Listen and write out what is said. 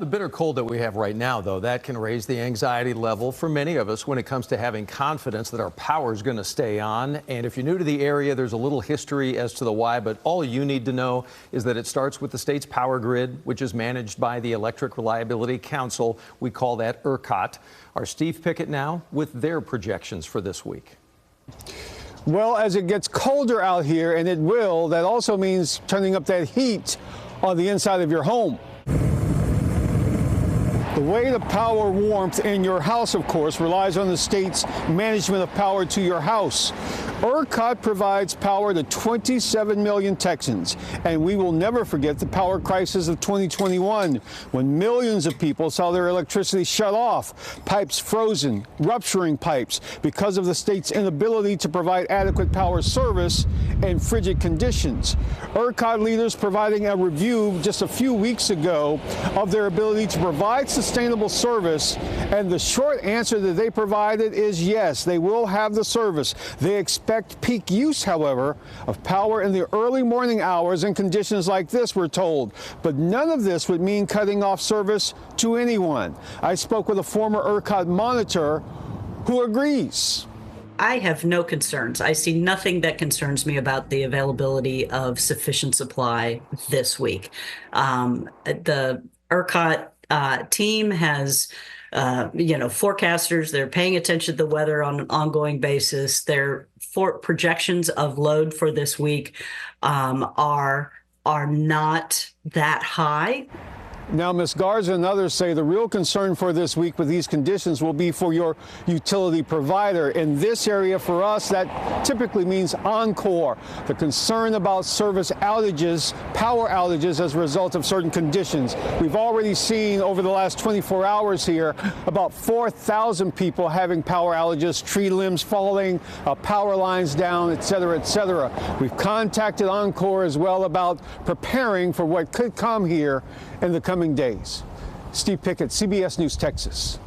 The bitter cold that we have right now, though, that can raise the anxiety level for many of us when it comes to having confidence that our power is going to stay on. And if you're new to the area, there's a little history as to the why, but all you need to know is that it starts with the state's power grid, which is managed by the Electric Reliability Council. We call that ERCOT. Our Steve Pickett now with their projections for this week. Well, as it gets colder out here, and it will, that also means turning up that heat on the inside of your home. The way to power warmth in your house, of course, relies on the state's management of power to your house. ERCOT provides power to 27 million Texans, and we will never forget the power crisis of 2021, when millions of people saw their electricity shut off, pipes frozen, rupturing pipes because of the state's inability to provide adequate power service and frigid conditions. ERCOT leaders providing a review just a few weeks ago of their ability to provide sustainable service, and the short answer that they provided is yes, they will have the service. They expect peak use, however, of power in the early morning hours in conditions like this, we're told. But none of this would mean cutting off service to anyone. I spoke with a former ERCOT monitor who agrees. I have no concerns. I see nothing that concerns me about the availability of sufficient supply this week. The ERCOT team has, forecasters. They're paying attention to the weather on an ongoing basis. Their projections of load for this week are not that high. Now, Ms. Garza and others say the real concern for this week with these conditions will be for your utility provider. In this area, for us, that typically means Encore. The concern about service outages, power outages as a result of certain conditions. We've already seen over the last 24 hours here about 4,000 people having power outages, tree limbs falling, power lines down, et cetera, et cetera. We've contacted Encore as well about preparing for what could come here in the coming days. Steve Pickett, CBS News, Texas.